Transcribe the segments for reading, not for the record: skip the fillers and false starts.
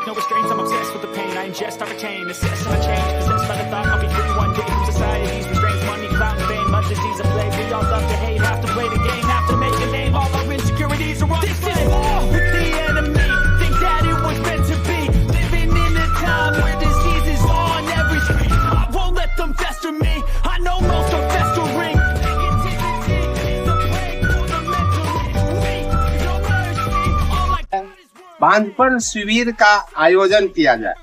no restraints, I'm obsessed with the pain I ingest, I retain, assess and I change, possessed by the thought I'll be free one day from society's restraints, money, clout, and fame, much disease of plague. We all love to hate, have to play the game, have to make a name. All our insecurities are on display. This is war with the enemy. Think that it was meant to be. Living in a time where disease is on every street. I won't let them fester me. I know most are festering. Negativity is a plague for the mentally weak. No mercy. All I got is words. बांधपन शिविर का आयोजन किया जाए।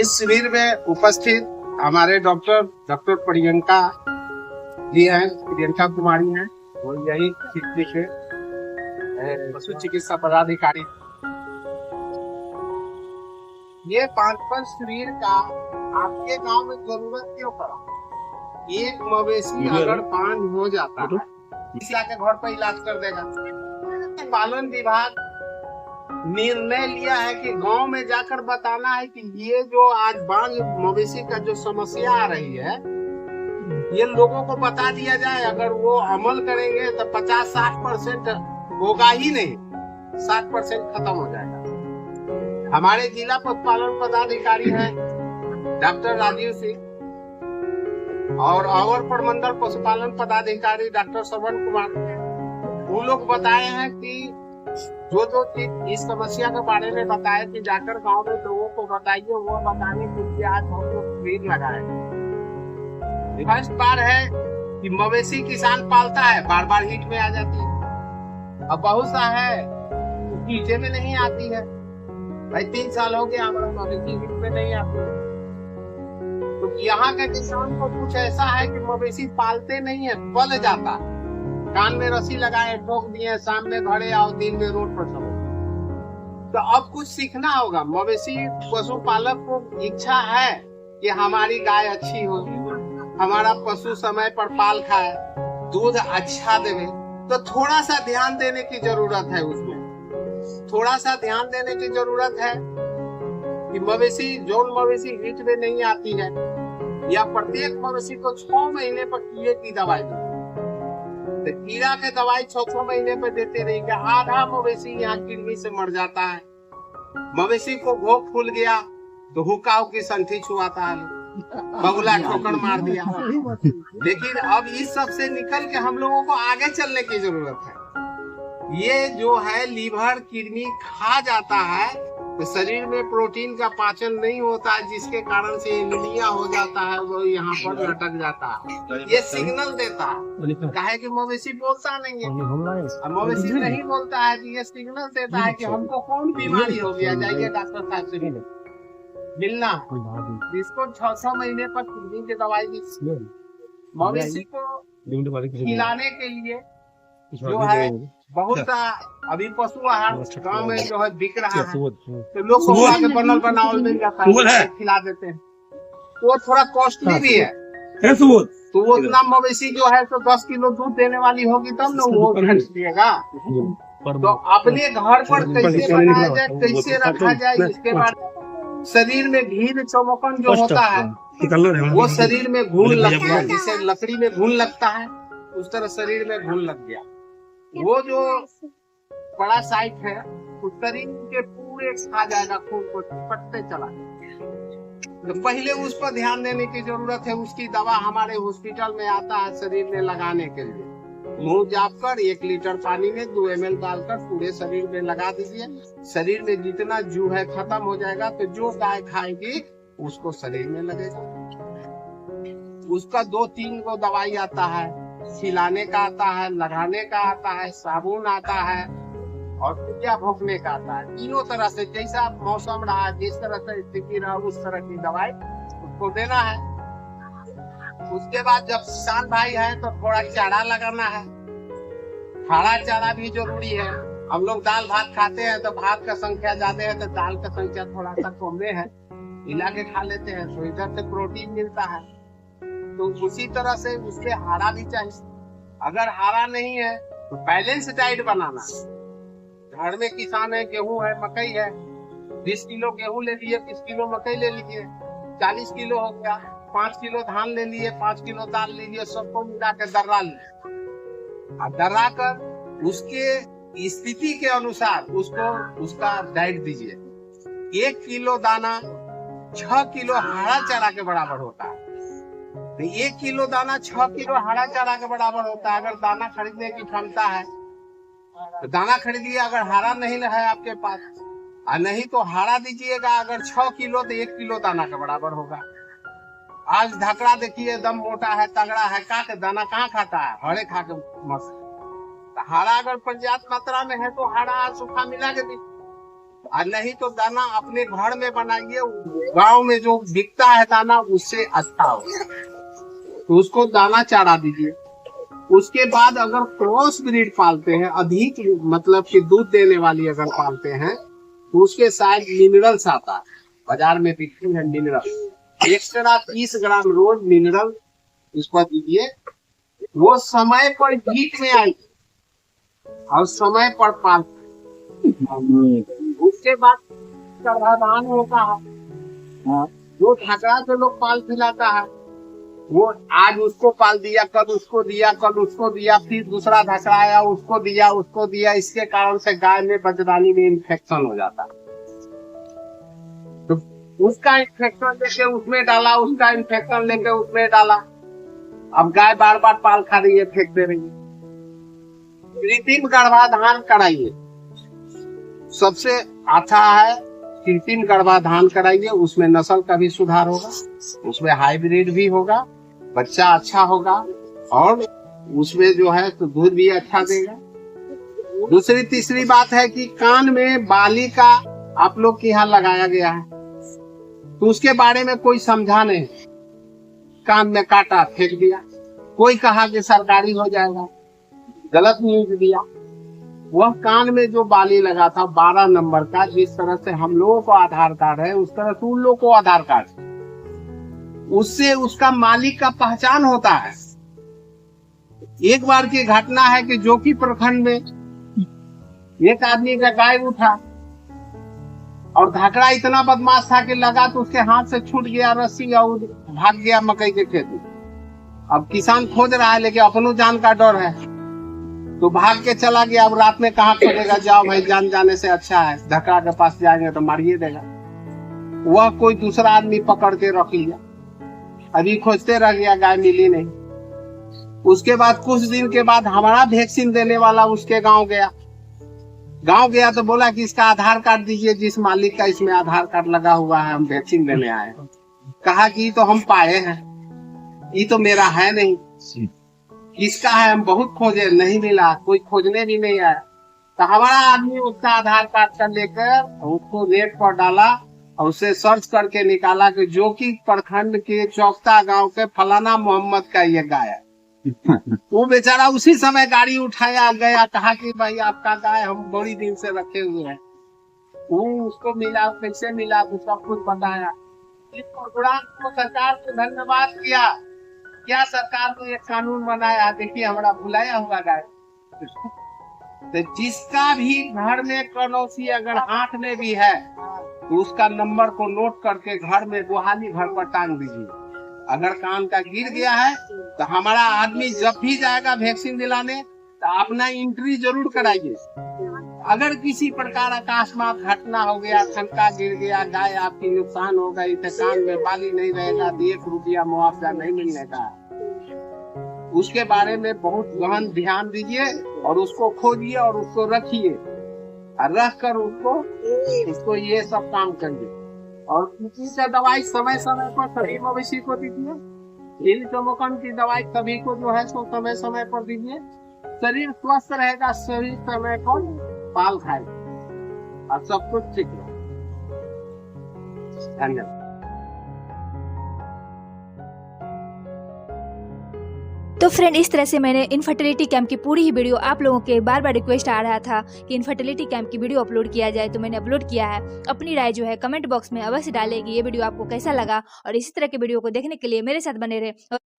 इस शिविर में उपस्थित हमारे डॉक्टर प्रियंका जी हैं, प्रियंका कुमारी हैं, वो यही शिक्षक है, पशु चिकित्सा पदाधिकारी। ये बांधपन शिविर का आपके गांव में जरूरत क्यों पड़ा? एक मवेशी अगर बांध हो जाता है, किसी के घर पर इलाज कर देगा। पालन विभाग निर्णय लिया है कि गांव में जाकर बताना है कि ये जो आज बांध मवेशी का जो समस्या आ रही है, ये लोगों को बता दिया जाए। अगर वो अमल करेंगे तो 50-60% होगा ही नहीं, 60% खत्म हो जाएगा। हमारे जिला पशुपालन पदाधिकारी हैं डॉक्टर राजीव सिंह और अवर प्रमंडल पशुपालन पदाधिकारी डॉक्टर श्रवण कुमार, वो लोग बताए हैं कि जो चीज इस समस्या के बारे में बताए कि जाकर गांव में लोगों को बताइए, वो बताने के लिए आज हम लोग शिविर लगाए। फर्स्ट बार है कि मवेशी किसान पालता है, बार बार हिट में आ जाती है। अब बहुत सा है नीचे में नहीं आती है। भाई 3 साल हो गया हमारा मवेशी हिट में नहीं आती है। तो यहाँ के किसान को कुछ ऐसा है कि मवेशी पालते नहीं है, पल जाता है, कान में रस्सी लगाए, ठोक दिए, शाम में घरे आओ, दिन में रोड पर चलो। तो अब कुछ सीखना होगा। मवेशी पशुपालक को इच्छा है कि हमारी गाय अच्छी हो, हमारा पशु समय पर पाल खाए, दूध अच्छा देवे, तो थोड़ा सा ध्यान देने की जरूरत है। उसमें थोड़ा सा ध्यान देने की जरूरत है कि मवेशी जो मवेशी हिट में नहीं आती है, या प्रत्येक मवेशी को 6 महीने पर कीड़े की दवाई दो। तो कीड़ा के दवाई 6 महीने पे देते रहेंगे। आधा मवेशी यहाँ कृमि से मर जाता है। मवेशी को भोग फूल गया तो हुक्का की संठी छुआता है, बगुला ठोकर मार दिया। लेकिन अब इस सब से निकल के हम लोगों को आगे चलने की जरूरत है। ये जो है लीवर कृमि खा जाता है तो शरीर में प्रोटीन का पाचन नहीं होता है, जिसके कारण से एनीमिया हो जाता है, वो यहाँ पर लटक जाता है। ये सिग्नल देता है, काहे कि मवेशी बोलता नहीं है। मवेशी नहीं बोलता है तो ये सिग्नल देता है कि हमको कौन बीमारी हो गया, जाइए डॉक्टर साहब से मिलना। इसको 6 महीने पर कृमि की दवाई दी। मवेशी को खिलाने के लिए जो है बहुत सा अभी पशु आहार गाँव में जो है बिक रहा है, तो लोग के बनल बनावल मिल जाता है, खिला देते हैं। वो थोड़ा कॉस्टली भी है। तो वो इतना मवेशी जो है तो 10 किलो दूध देने वाली होगी तब ना वो दिएगा। तो अपने घर पर कैसे बनाया जाए, कैसे रखा जाए, इसके बाद शरीर में घी चमकन जो होता है वो शरीर में घुन लगता है। जैसे लकड़ी में घुन लगता है उस तरह शरीर में घुन लग गया। वो जो बड़ा साइट है उस शरीर के पूरे खा जाएगा, खून को पटते चला। तो पहले उस पर ध्यान देने की जरूरत है। उसकी दवा हमारे हॉस्पिटल में आता है शरीर में लगाने के लिए। मुंह जाप कर 1 लीटर पानी में 2 ml डालकर पूरे शरीर में लगा दीजिए। शरीर में जितना जू है खत्म हो जाएगा। तो जो गाय खाएगी उसको शरीर में लगेगा। उसका 2-3 गो दवाई आता है, खिलाने का आता है, लगाने का आता है, साबुन आता है और पूजा भोगने का आता है। तीनों तरह से जैसा मौसम रहा, जिस तरह से स्थिति रहा, उस तरह की दवाई उसको देना है। उसके बाद जब किसान भाई है तो थोड़ा चारा लगाना है। हरा चारा भी जरूरी है। हम लोग दाल भात खाते हैं तो भात का संख्या ज्यादा है तो दाल का संख्या थोड़ा सा कम है, मिला के खा लेते हैं तो इधर से प्रोटीन मिलता है। तो उसी तरह से उसके हरा भी चाहिए। अगर हरा नहीं है तो बैलेंस डाइट बनाना। घर में किसान है, गेहूं है, मकई है, 20 किलो गेहूं ले लिए, 20 किलो मकई ले लीजिए, 40 किलो हो गया। 5 किलो धान ले लिए, 5 किलो दाल ले लिए, सबको मिला के दर्रा लिए। दर्रा कर उसके स्थिति के अनुसार उसको उसका डाइट दीजिए। 1 किलो दाना 6 किलो हरा चारा के बराबर होता है। तो 1 किलो दाना 6 किलो हरा चारा के बराबर होता है। अगर दाना खरीदने की क्षमता है तो दाना खरीदिए, अगर हरा नहीं है आपके पास, और नहीं तो हरा दीजिएगा। अगर 6 किलो तो 1 किलो दाना के बराबर होगा। आज धकड़ा देखिए एकदम मोटा है, तगड़ा है, का दाना कहाँ खाता है? हरे खा के मस्त। हरा अगर पर्याप्त मात्रा में है तो हरा सूखा मिला के दी, और नहीं तो दाना अपने घर में बनाइए। गांव में जो बिकता है दाना उससे अच्छा हो, तो उसको दाना चारा दीजिए। उसके बाद अगर क्रॉस ब्रीड पालते हैं, अधिक मतलब कि दूध देने वाली अगर पालते हैं, तो उसके साथ मिनरल्स आता है, बाजार में बिकती है मिनरल। एक्स्ट्रा 30 ग्राम रोज मिनरल इसको दीजिए। वो समय पर हीट में आएगी और समय पर पाल। उसके बाद गर्भाधान होता है। जो ढकड़ा से लोग पाल खिलाता है, वो आज उसको पाल दिया, कल उसको दिया, कल उसको दिया, फिर दूसरा ढकड़ा आया, उसको दिया। इसके कारण से गाय में बजरानी में इन्फेक्शन हो जाता है। तो उसका इन्फेक्शन लेके उसमें डाला, उसका इन्फेक्शन लेके उसमें डाला। अब गाय बार बार पाल खा रही है, फेंक दे रही है। कृत्रिम गर्भाधान कराइए, सबसे अच्छा है। कृत्रिम गर्भाधान कराइए, उसमें नस्ल का भी सुधार होगा, उसमें हाइब्रिड भी होगा, बच्चा अच्छा होगा, और उसमें जो है तो दूध भी अच्छा देगा। दूसरी तीसरी बात है कि कान में बाली का आप लोग के यहाँ लगाया गया है, तो उसके बारे में कोई समझा नहीं, कान में काटा फेंक दिया। कोई कहा कि सरकारी हो जाएगा, गलत न्यूज दिया। वह कान में जो बाली लगा था 12 नंबर का, जिस तरह से हम लोगों को आधार कार्ड है उस तरह से उन लोगों को आधार कार्ड, उससे उसका मालिक का पहचान होता है। एक बार की घटना है कि जोकी प्रखंड में एक आदमी का गाय उठा और धकड़ा इतना बदमाश था कि लगा तो उसके हाथ से छूट गया रस्सी और भाग गया मकई के खेत में। अब किसान खोज रहा है, लेकिन अपनों जान का डर है, तो भाग के चला गया। अब रात में कहाँ खोजेगा? जाओ भाई, जान जाने से अच्छा है, धकड़ा के पास जाएंगे तो मारिए देगा। वह कोई दूसरा आदमी पकड़ के रख लिया, अभी खोजते रह गया, गाय मिली नहीं। उसके बाद कुछ दिन के बाद हमारा वैक्सीन देने वाला उसके गांव गया तो बोला कि इसका आधार कार्ड दीजिए, जिस मालिक का इसमें आधार कार्ड लगा हुआ है, हम वैक्सीन देने आए हैं। कहा कि तो हम पाए हैं, ये तो मेरा है नहीं, किसका है? हम बहुत खोजे, नहीं मिला, कोई खोजने भी नहीं आया। तो हमारा आदमी उसका आधार कार्ड कर लेकर उसको नेट पर डाला और उसे सर्च करके निकाला कि जो कि प्रखंड के चौकता गांव के फलाना मोहम्मद का ये गाय है। वो बेचारा उसी समय गाड़ी उठाया गया, कहा कि भाई आपका गाय हम बड़ी दिन से रखे हुए हैं। वो उसको मिला, कैसे मिला, तो सब कुछ बताया। इस प्रोग्राम को सरकार को धन्यवाद किया। क्या सरकार को एक कानून बनाया, देखिए हमारा भुलाया हुआ गाय। तो जिसका भी घर में कनौसी अगर हाथ में भी है तो उसका नंबर को नोट करके घर में गुहाली घर पर टांग दीजिए। अगर कान का गिर गया है तो हमारा आदमी जब भी जाएगा वैक्सीन दिलाने तो अपना एंट्री जरूर कराइए। अगर किसी प्रकार अकस्मात घटना हो गया, खनका गिर गया, गाय आपकी नुकसान हो गई, तो कान में बाली नहीं रहेगा, 1 रुपया मुआवजा नहीं मिलने का, उसके बारे में बहुत गहन ध्यान दीजिए और उसको खोजिए और उसको रखिए और रख कर उसको ये सब काम करिए। और किसी से दवाई समय समय पर सभी मवेशी को दीजिए। चमोकन की दवाई सभी को जो है सो समय समय पर दीजिए। शरीर स्वस्थ रहेगा, शरीर समय पर पाल खाएगा और सब कुछ ठीक रहेगा। धन्यवाद। तो फ्रेंड, इस तरह से मैंने इनफर्टिलिटी कैंप की पूरी ही वीडियो, आप लोगों के बार बार रिक्वेस्ट आ रहा था कि इनफर्टिलिटी कैंप की वीडियो अपलोड किया जाए, तो मैंने अपलोड किया है। अपनी राय जो है कमेंट बॉक्स में अवश्य डालें कि ये वीडियो आपको कैसा लगा, और इसी तरह के वीडियो को देखने के लिए मेरे साथ बने रहे।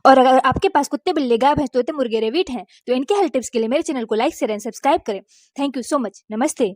और अगर आपके पास कुत्ते, बिल्ली, गाय, भैंस, तोते, मुर्गे, रेविट हैं तो इनके हेल्थ टिप्स के लिए मेरे चैनल को लाइक, शेयर एंड सब्सक्राइब करें। Thank you so much. नमस्ते।